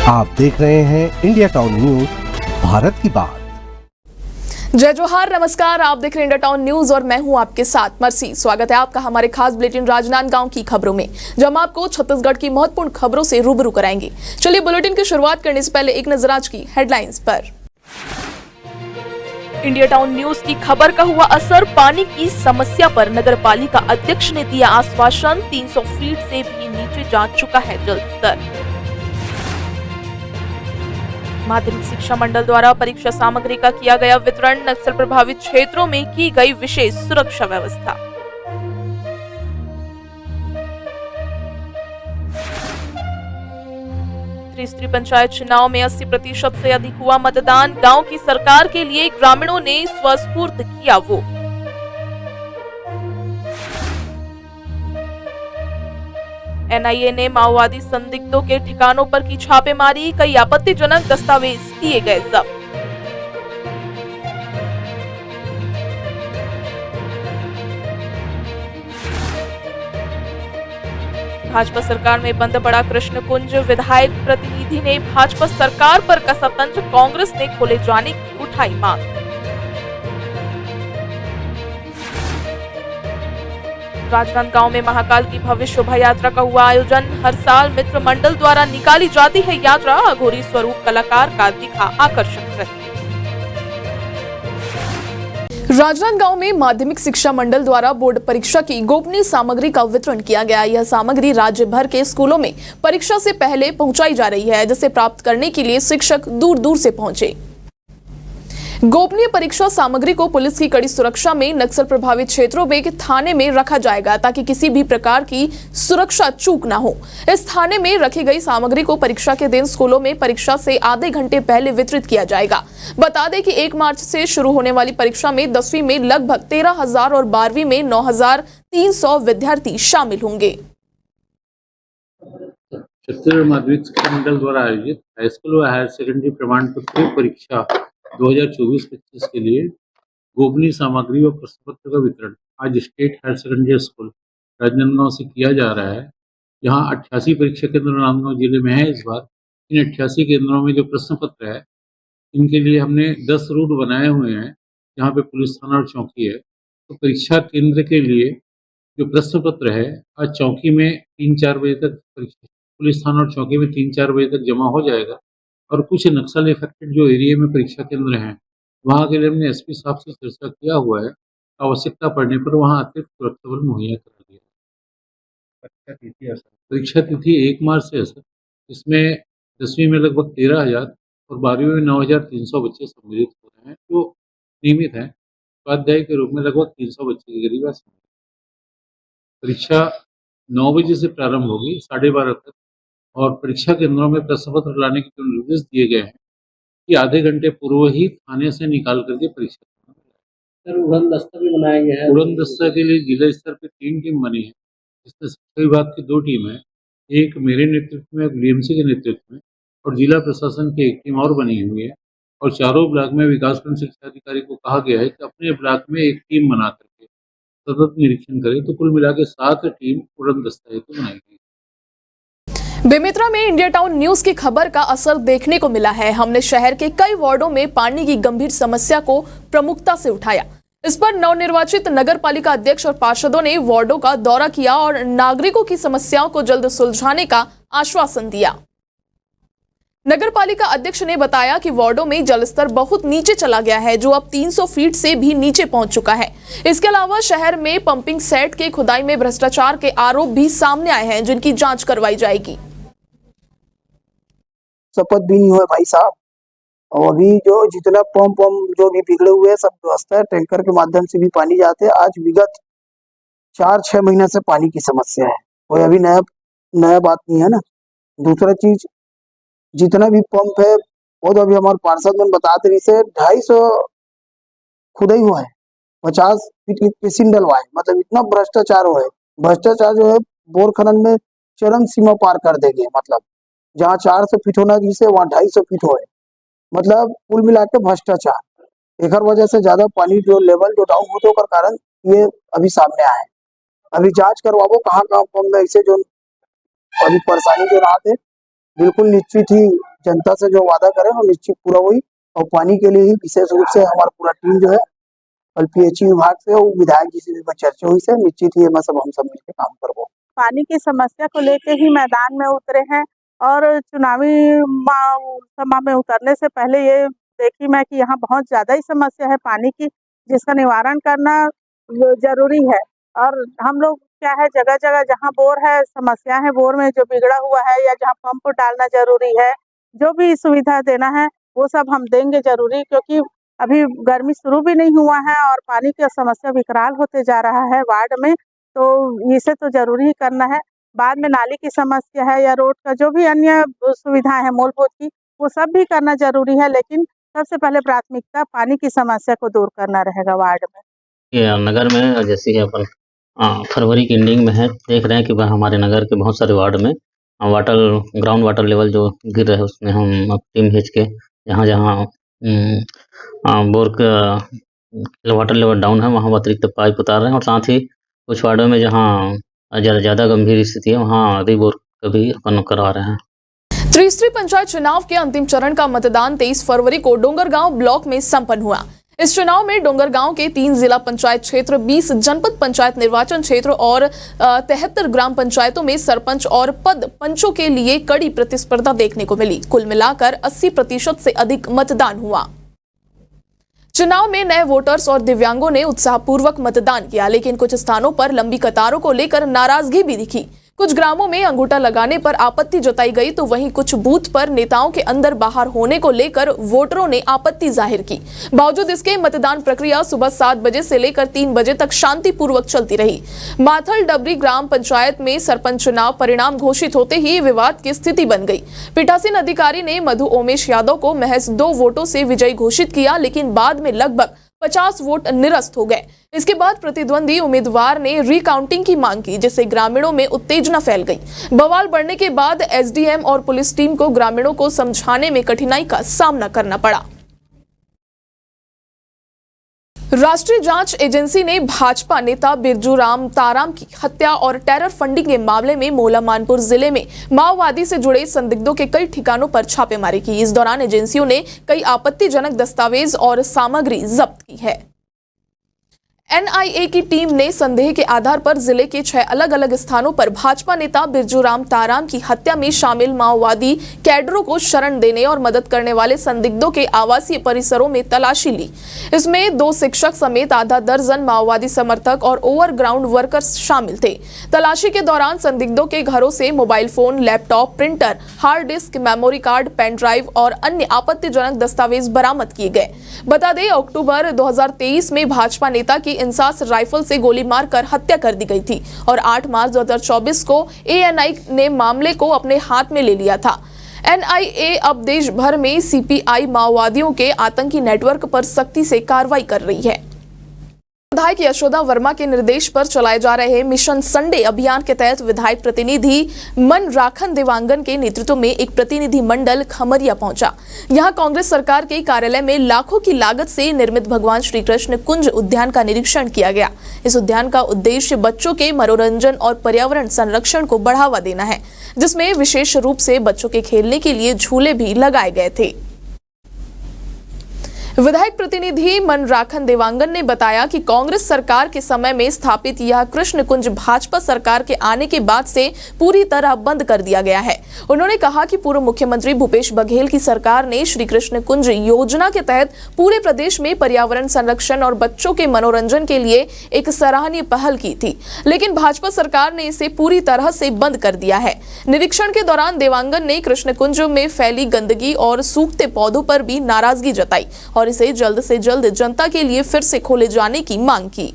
आप देख रहे हैं इंडिया टाउन न्यूज, भारत की बात। जय जोहार, नमस्कार। आप देख रहे हैं इंडिया टाउन न्यूज और मैं हूं आपके साथ मर्सी। स्वागत है आपका हमारे खास बुलेटिन राजनांदगांव की खबरों में, जब हम आपको छत्तीसगढ़ की महत्वपूर्ण खबरों से रूबरू कराएंगे। चलिए बुलेटिन की शुरुआत करने से पहले एक नजर आज की हेडलाइंस पर। इंडिया टाउन न्यूज की खबर का हुआ असर, पानी की समस्या पर नगर पालिका अध्यक्ष ने दिया आश्वासन, 300 फीट से भी नीचे जा चुका है जल स्तर। माध्यमिक शिक्षा मंडल द्वारा परीक्षा सामग्री का किया गया वितरण, नक्सल प्रभावित क्षेत्रों में की गई विशेष सुरक्षा व्यवस्था। त्रिस्तरीय पंचायत चुनाव में 80% से अधिक हुआ मतदान, गांव की सरकार के लिए ग्रामीणों ने स्वस्फूर्त किया वोट। एनआईए ने माओवादी संदिग्धों के ठिकानों पर की छापेमारी, कई आपत्तिजनक दस्तावेज किए गए जब्त। भाजपा सरकार में बंद पड़ा कृष्ण कुंज, विधायक प्रतिनिधि ने भाजपा सरकार पर कसा तंज, कांग्रेस ने खोले जाने की उठाई मांग। राजनांदगांव में महाकाल की भव्य शोभा यात्रा का हुआ आयोजन, हर साल मित्र मंडल द्वारा निकाली जाती है यात्रा, अघोरी स्वरूप कलाकार का दिखा आकर्षक नृत्य। राजनांदगांव में माध्यमिक शिक्षा मंडल द्वारा बोर्ड परीक्षा की गोपनीय सामग्री का वितरण किया गया। यह सामग्री राज्य भर के स्कूलों में परीक्षा से पहले पहुंचाई जा रही है, जिसे प्राप्त करने के लिए शिक्षक दूर दूर से पहुंचे। गोपनीय परीक्षा सामग्री को पुलिस की कड़ी सुरक्षा में नक्सल प्रभावित क्षेत्रों में थाने में रखा जाएगा, ताकि किसी भी प्रकार की सुरक्षा चूक ना हो। इस थाने में रखी गई सामग्री को परीक्षा के दिन स्कूलों में परीक्षा से आधे घंटे पहले वितरित किया जाएगा। बता दें कि 1 मार्च से शुरू होने वाली परीक्षा में 10वीं में लगभग 13,000 और 12वीं में 9,300 विद्यार्थी शामिल होंगे। छत्तीसगढ़ माध्यमिक शिक्षा मंडल द्वारा आयोजित हाईस्कूल व हायर सेकेंडरी प्रमाण पत्र परीक्षा 2024-25 के लिए गोपनीय सामग्री व प्रश्न पत्र का वितरण आज state higher secondary school Rajnandgaon से किया जा रहा है। यहाँ 88 परीक्षा केंद्र राजनांदगांव जिले में है। इस बार इन 88 केंद्रों में जो प्रश्न पत्र है, इनके लिए हमने 10 रूट बनाए हुए हैं, जहाँ पे पुलिस थाना और चौकी है। तो परीक्षा केंद्र के लिए जो प्रश्न पत्र है, आज चौकी में 3-4 बजे तक, पुलिस थाना और चौकी में 3-4 बजे तक जमा हो जाएगा। और कुछ नक्सल इफेक्टेड जो एरिया में परीक्षा केंद्र हैं, वहाँ के लिए हमने एसपी साहब से चर्चा किया हुआ है। आवश्यकता पड़ने पर वहाँ अतिरिक्त सुरक्षा बल मुहैया करा दिया। परीक्षा तिथि 1 मार्च से है सर। इसमें 10वीं में लगभग 13,000 और 12वीं में 9,300 बच्चे सम्मिलित हो रहे हैं, जो नियमित हैं। उपाध्याय के रूप में लगभग 300 बच्चे के करीब। परीक्षा 9 बजे से प्रारंभ होगी, 12:30 तक। और परीक्षा केंद्रों में प्रश्न पत्र लाने के जो निर्देश दिए गए हैं कि आधे घंटे पूर्व ही थाने से निकाल करके परीक्षा। सर, उड़न दस्ता भी बनाया गया है। उड़न दस्ता के लिए जिला स्तर पे 3 टीम बनी है, जिसमें शिक्षा विभाग की 2 टीम है, एक मेरे नेतृत्व में, एक बीएमसी के नेतृत्व में, और जिला प्रशासन की 1 टीम और बनी हुई है। और चारों ब्लॉक में विकासखंड शिक्षा अधिकारी को कहा गया है कि अपने ब्लॉक में एक टीम बना करके सतत निरीक्षण करे। तो कुल मिला के 7 टीम उड़न दस्ता हेतु बनाई गई। बेमेतरा में इंडिया टाउन न्यूज की खबर का असर देखने को मिला है। हमने शहर के कई वार्डों में पानी की गंभीर समस्या को प्रमुखता से उठाया। इस पर नवनिर्वाचित नगर पालिका अध्यक्ष और पार्षदों ने वार्डों का दौरा किया और नागरिकों की समस्याओं को जल्द सुलझाने का आश्वासन दिया। नगर पालिका अध्यक्ष ने बताया कि वार्डों में जलस्तर बहुत नीचे चला गया है, जो अब 300 फीट से भी नीचे पहुंच चुका है। इसके अलावा शहर में पंपिंग सेट के खुदाई में भ्रष्टाचार के आरोप भी सामने आए हैं, जिनकी जांच करवाई जाएगी। शपथ भी नहीं हुआ भाई साहब। और अभी जो जितना पंप जो भी बिगड़े हुए हैं, सब व्यवस्था है, टैंकर के माध्यम से भी पानी जाते हैं। आज विगत 4-6 महीने से पानी की समस्या है, कोई अभी नया बात नहीं है ना। दूसरा चीज, जितना भी पंप है वो तो अभी हमारे पार्षद में बताते रही से 250 खुदाई हुआ है, 50 फीट की पेसिंग डलवाए। मतलब इतना भ्रष्टाचार हुआ है। भ्रष्टाचार जो है बोर खनन में चरम सीमा पार कर देंगे। मतलब जहाँ 400 फीट होना जिसे वहाँ 250 फीट हो है। मतलब कुल मिला के भ्रष्टाचार, एक वजह से ज्यादा पानी जो लेवल जो डाउन होने के कारण ये अभी सामने आया है। अभी जांच करवाओ कहाँ पंप में ऐसे जो अभी परेशानी जो रहा थे, बिल्कुल निश्चित ही जनता से जो वादा करें वो निश्चित पूरा हुई। और पानी के लिए ही विशेष रूप से हमारा पूरा टीम जो है कल पीएचई विभाग से और विधायक जी से भी चर्चा हुई से निश्चित ही हम सब मिलकर काम करबो। पानी की समस्या को लेके ही मैदान में उतरे हैं और चुनावी सभा में उतरने से पहले ये देखी मैं कि यहाँ बहुत ज्यादा ही समस्या है पानी की, जिसका निवारण करना जरूरी है। और हम लोग क्या है, जगह जगह जहाँ बोर है, समस्या है बोर में जो बिगड़ा हुआ है या जहाँ पंप डालना जरूरी है, जो भी सुविधा देना है वो सब हम देंगे जरूरी, क्योंकि अभी गर्मी शुरू भी नहीं हुआ है और पानी की समस्या विकराल होते जा रहा है वार्ड में, तो इसे तो जरूरी ही करना है। बाद में नाली की समस्या है या रोड का जो भी अन्य सुविधा है मूलभूत की, वो सब भी करना जरूरी है, लेकिन सबसे पहले प्राथमिकता पानी की समस्या को दूर करना रहेगा वार्ड में। ये नगर में जैसे कि अपन फरवरी की एंडिंग में है, देख रहे हैं कि वह हमारे नगर के बहुत सारे वार्ड में ग्राउंड वाटर लेवल जो गिर रहे हैं उसमें हम अब टीम भेज के जहाँ जहाँ बोर का वाटर लेवल डाउन है वहाँ अतिरिक्त पाइप उतार रहे हैं, और साथ ही कुछ वार्डों में जहाँ ज़्यादा गंभीर स्थिति है वहाँ रिबोर का भी अपन करवा रहे हैं। त्रिस्तरीय पंचायत चुनाव के अंतिम चरण का मतदान 23 फरवरी को डोंगरगांव ब्लॉक में संपन्न हुआ। इस चुनाव में डोंगरगांव के 3 जिला पंचायत क्षेत्र, 20 जनपद पंचायत निर्वाचन क्षेत्र और 73 ग्राम पंचायतों में सरपंच और पद पंचों के लिए कड़ी प्रतिस्पर्धा देखने को मिली। कुल मिलाकर 80% से अधिक मतदान हुआ। चुनाव में नए वोटर्स और दिव्यांगों ने उत्साहपूर्वक मतदान किया, लेकिन कुछ स्थानों पर लंबी कतारों को लेकर नाराजगी भी दिखी। कुछ ग्रामों में अंगूठा लगाने पर आपत्ति जताई गई, तो वहीं कुछ बूथ पर नेताओं के अंदर बाहर होने को लेकर वोटरों ने आपत्ति जाहिर की। बावजूद इसके मतदान प्रक्रिया सुबह 7 बजे से लेकर 3 बजे तक शांतिपूर्वक चलती रही। माथल डबरी ग्राम पंचायत में सरपंच चुनाव परिणाम घोषित होते ही विवाद की स्थिति बन गई। पीठासीन अधिकारी ने मधु ओमेश यादव को महज 2 वोटों से विजयी घोषित किया, लेकिन बाद में लगभग 50 वोट निरस्त हो गए। इसके बाद प्रतिद्वंदी उम्मीदवार ने रिकाउंटिंग की मांग की, जिससे ग्रामीणों में उत्तेजना फैल गई। बवाल बढ़ने के बाद एसडीएम और पुलिस टीम को ग्रामीणों को समझाने में कठिनाई का सामना करना पड़ा। राष्ट्रीय जांच एजेंसी ने भाजपा नेता बिरजू राम ताराम की हत्या और टेरर फंडिंग के मामले में मोला मानपुर जिले में माओवादी से जुड़े संदिग्धों के कई ठिकानों पर छापेमारी की। इस दौरान एजेंसियों ने कई आपत्तिजनक दस्तावेज और सामग्री जब्त की है। एनआईए की टीम ने संदेह के आधार पर जिले के 6 अलग अलग स्थानों पर भाजपा नेता बिरजू राम ताराम की हत्या में शामिल माओवादी कैडरों को शरण देने और मदद करने वाले संदिग्धों के आवासीय परिसरों में तलाशी ली। इसमें 2 शिक्षक समेत आधा दर्जन माओवादी समर्थक और ओवरग्राउंड वर्कर्स शामिल थे। तलाशी के दौरान संदिग्धों के घरों से mobile phone, laptop, printer, hard disk, memory card, pen drive और अन्य आपत्तिजनक दस्तावेज बरामद किए गए। बता दें, अक्टूबर 2023 में भाजपा नेता की इंसास राइफल से गोली मारकर हत्या कर दी गई थी और 8 मार्च 2024 को एएनआई ने मामले को अपने हाथ में ले लिया था। एनआईए अब देश भर में सीपीआई माओवादियों के आतंकी नेटवर्क पर सख्ती से कार्रवाई कर रही है। विधायक यशोदा वर्मा के निर्देश पर चलाए जा रहे मिशन संडे अभियान के तहत विधायक प्रतिनिधि मनराखन देवांगन के नेतृत्व में एक प्रतिनिधि मंडल खमरिया पहुंचा। यहां कांग्रेस सरकार के कार्यालय में लाखों की लागत से निर्मित भगवान श्री कृष्ण कुंज उद्यान का निरीक्षण किया गया। इस उद्यान का उद्देश्य बच्चों के मनोरंजन और पर्यावरण संरक्षण को बढ़ावा देना है, जिसमें विशेष रूप से बच्चों के खेलने के लिए झूले भी लगाए गए थे। विधायक प्रतिनिधि मनराखन देवांगन ने बताया कि कांग्रेस सरकार के समय में स्थापित यह कृष्ण कुंज भाजपा सरकार के आने के बाद से पूरी तरह बंद कर दिया गया है। उन्होंने कहा कि पूर्व मुख्यमंत्री भूपेश बघेल की सरकार ने श्री कृष्ण कुंज योजना के तहत पूरे प्रदेश में पर्यावरण संरक्षण और बच्चों के मनोरंजन के लिए एक सराहनीय पहल की थी, लेकिन भाजपा सरकार ने इसे पूरी तरह से बंद कर दिया है। निरीक्षण के दौरान देवांगन ने कृष्ण कुंज में फैली गंदगी और सूखते पौधों पर भी नाराजगी जताई और इसे जल्द से जल्द जनता के लिए फिर से खोले जाने की मांग की।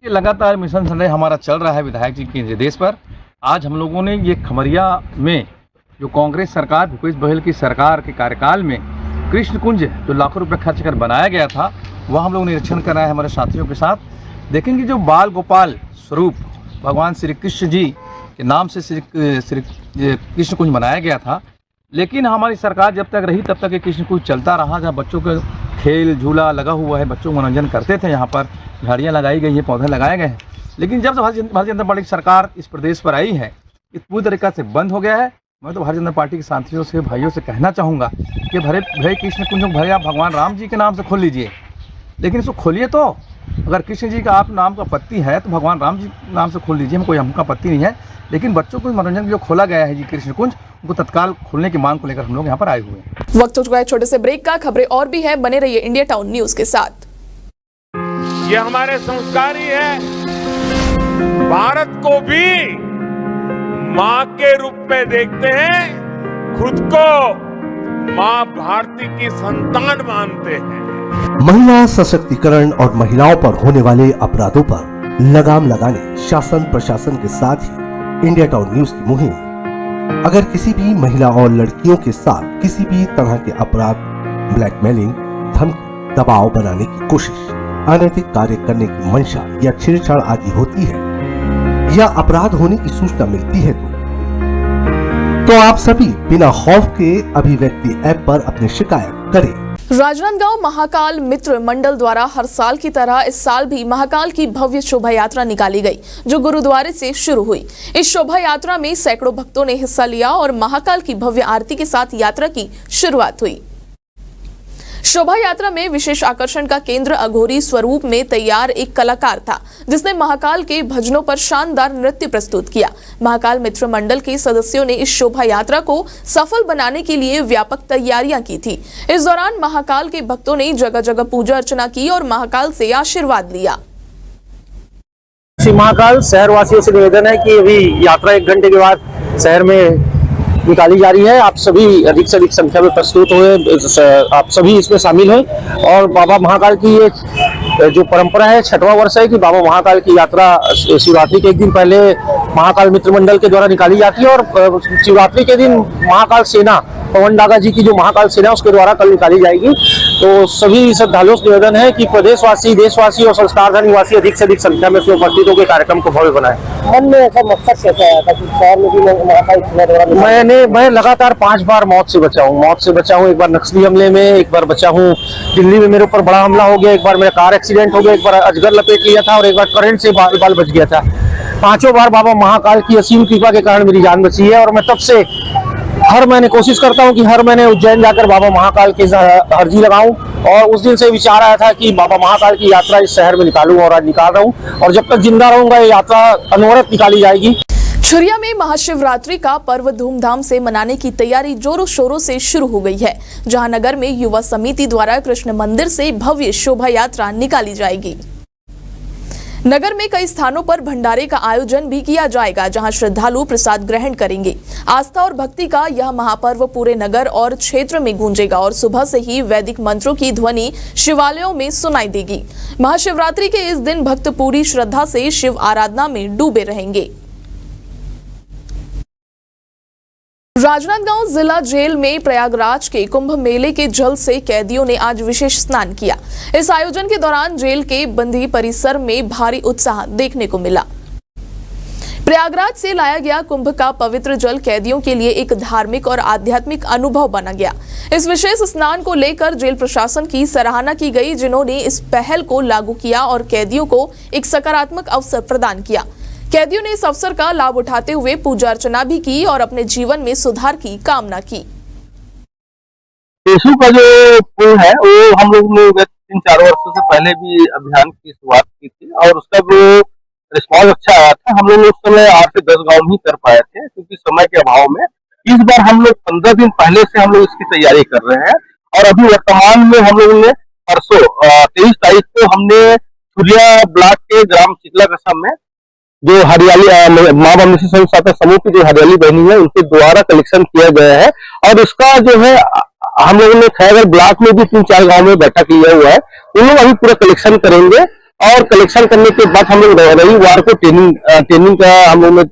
लगातार मिशन संडे हमारा चल रहा है विधायक जी के निर्देश पर। आज हम लोगों ने ये खमरिया में जो कांग्रेस सरकार, भूपेश बघेल की सरकार के कार्यकाल में कृष्ण कुंज जो लाखों रुपए खर्च कर बनाया गया था, वह हम लोग निरीक्षण कर रहे हैं हमारे साथियों के साथ। देखेंगे जो बाल गोपाल स्वरूप भगवान श्री कृष्ण जी के नाम से श्री कृष्ण कुंज बनाया गया था, लेकिन हमारी सरकार जब तक रही तब तक ये कृष्ण कुंज चलता रहा, जहाँ बच्चों का खेल झूला लगा हुआ है, बच्चों मनोरंजन करते थे। यहाँ पर झाड़ियाँ लगाई गई हैं, पौधे लगाए गए हैं, लेकिन जब से भारतीय जनता पार्टी की सरकार इस प्रदेश पर आई है, ये पूरी तरीक़ा से बंद हो गया है। मैं तो भारतीय जनता पार्टी के साथियों से, भाइयों से कहना चाहूँगा कि भरे कृष्ण कुंज भरे आप भगवान राम जी के नाम से खोल लीजिए, लेकिन इसको खोलिए तो। अगर कृष्ण जी का आप नाम का आपत्ति है तो भगवान राम जी नाम से खोल लीजिए, कोई हमका आपत्ति नहीं है। लेकिन बच्चों को मनोरंजन जो खोला गया है जी कृष्ण कुंज, उनको तत्काल खोलने की मांग को लेकर हम लोग यहाँ पर आए हुए हैं। वक्त हो चुका है छोटे से ब्रेक का। खबरें और भी है, बने रहिए इंडिया टाउन न्यूज के साथ। ये हमारे संस्कार ही है। भारत को भी मां के रूप में देखते हैं, खुद को मां भारती की संतान मानते हैं। महिला सशक्तिकरण और महिलाओं पर होने वाले अपराधों पर लगाम लगाने शासन प्रशासन के साथ ही इंडिया टाउन न्यूज की मुहिम। अगर किसी भी महिला और लड़कियों के साथ किसी भी तरह के अपराध, ब्लैकमेलिंग, धमकी, दबाव बनाने की कोशिश, अनैतिक कार्य करने की मंशा या छेड़छाड़ आदि होती है या अपराध होने की सूचना मिलती है तो आप सभी बिना खौफ के अभिव्यक्ति ऐप पर अपनी शिकायत करें। राजनांदगांव महाकाल मित्र मंडल द्वारा हर साल की तरह इस साल भी महाकाल की भव्य शोभा यात्रा निकाली गई, जो गुरुद्वारे से शुरू हुई। इस शोभा यात्रा में सैकड़ों भक्तों ने हिस्सा लिया और महाकाल की भव्य आरती के साथ यात्रा की शुरुआत हुई। शोभा यात्रा में विशेष आकर्षण का केंद्र अघोरी स्वरूप में तैयार एक कलाकार था, जिसने महाकाल के भजनों पर शानदार नृत्य प्रस्तुत किया। महाकाल मित्र मंडल के सदस्यों ने इस शोभा यात्रा को सफल बनाने के लिए व्यापक तैयारियां की थी। इस दौरान महाकाल के भक्तों ने जगह जगह पूजा अर्चना की और महाकाल से आशीर्वाद लिया। श्री महाकाल शहर वासियों से निवेदन है कि अभी यात्रा 1 घंटे के बाद शहर में निकाली जा रही है। आप सभी अधिक से अधिक संख्या में प्रस्तुत हुए, आप सभी इसमें शामिल हैं। और बाबा महाकाल की ये जो परंपरा है, 6वां वर्ष है कि बाबा महाकाल की यात्रा शिवरात्रि के 1 दिन पहले महाकाल मित्र मंडल के द्वारा निकाली जाती है और शिवरात्रि के दिन महाकाल सेना, पवन डागा जी की जो महाकाल सेना उसके द्वारा कल निकाली जाएगी। तो सभी श्रद्धालुओं से निवेदन है कि प्रदेशवासी, देशवासी और संस्कारधन निवासी अधिक से अधिक संख्या में इसमें उपस्थित होकर कार्यक्रम को भव्य बनाए। मन में ऐसा मकसद कैसा आया था कि शहर में भी महाकाल सेना द्वारा? मैं लगातार 5 बार मौत से बचा हूँ। एक बार नक्सली हमले में, एक बार बचा हूँ दिल्ली में मेरे ऊपर बड़ा हमला हो गया, एक बार मेरा कार एक्सीडेंट हो गया, एक बार अजगर लपेट लिया था और एक बार करंट से बाल बच गया था। 5 बार बाबा महाकाल की असीम कृपा के कारण मेरी जान बची है। और मैं तब से हर महीने कोशिश करता हूँ कि हर महीने उज्जैन जाकर बाबा महाकाल की अर्जी लगाऊं। और उस दिन से विचार आया था कि बाबा महाकाल की यात्रा इस शहर में निकालूं और आज निकाल रहा हूँ। और जब तक जिंदा रहूंगा ये यात्रा अनवरत निकाली जाएगी। छुरिया में महाशिवरात्रि का पर्व धूमधाम से मनाने की तैयारी जोरों शोरों से शुरू हो गई है, जहां नगर में युवा समिति द्वारा कृष्ण मंदिर से भव्य शोभा यात्रा निकाली जाएगी। नगर में कई स्थानों पर भंडारे का आयोजन भी किया जाएगा, जहां श्रद्धालु प्रसाद ग्रहण करेंगे। आस्था और भक्ति का यह महापर्व पूरे नगर और क्षेत्र में गूंजेगा और सुबह से ही वैदिक मंत्रों की ध्वनि शिवालयों में सुनाई देगी। महाशिवरात्रि के इस दिन भक्त पूरी श्रद्धा से शिव आराधना में डूबे रहेंगे। राजनांदगांव जिला जेल में प्रयागराज के कुंभ मेले के जल से कैदियों ने आज विशेष स्नान किया। इस आयोजन के दौरान जेल के बंदी परिसर में भारी उत्साह देखने को मिला। प्रयागराज से लाया गया कुंभ का पवित्र जल कैदियों के लिए एक धार्मिक और आध्यात्मिक अनुभव बना गया। इस विशेष स्नान को लेकर जेल प्रशासन की सराहना की गई, जिन्होंने इस पहल को लागू किया और कैदियों को एक सकारात्मक अवसर प्रदान किया। कैदियों ने इस अवसर का लाभ उठाते हुए पूजा अर्चना भी की और अपने जीवन में सुधार की कामना की। टेसू का जो पुल है वो हम लोग ने 3-4 वर्षों से पहले भी अभियान की शुरुआत की थी और उसका जो रिस्पॉन्स अच्छा आया था। हम लोग उस समय 8 से 10 गांव ही कर पाए थे क्योंकि समय के अभाव में। इस बार हम लोग 15 दिन पहले से हम लोग इसकी तैयारी कर रहे हैं और अभी वर्तमान में हम लोगों ने परसों 23 तारीख को हमने छुरिया ब्लॉक के ग्राम चितला कसम में जो हरियाली माँ बमनेश्वरी स्वयं सहायता समूह की जो हरियाली बहनी है उनके द्वारा कलेक्शन किया गया है। और इसका जो है हम लोगों ने खैरगढ़ ब्लॉक में भी 3-4 गांव में बैठक किया हुआ है। उन लोग अभी पूरा कलेक्शन करेंगे और कलेक्शन करने के बाद हम लोग रविवार को ट्रेनिंग का हम लोग ने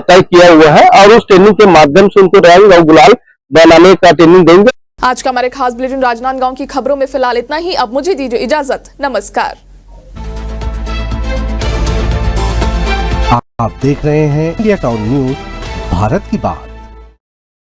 तय किया हुआ है और उस ट्रेनिंग के माध्यम से उनको रंग और गुलाल बनाने का ट्रेनिंग देंगे। आज का हमारे खास बुलेटिन राजनांदगांव की खबरों में फिलहाल इतना ही। अब मुझे दीजिए इजाजत। नमस्कार। आप देख रहे हैं इंडिया टाउन न्यूज, भारत की बात।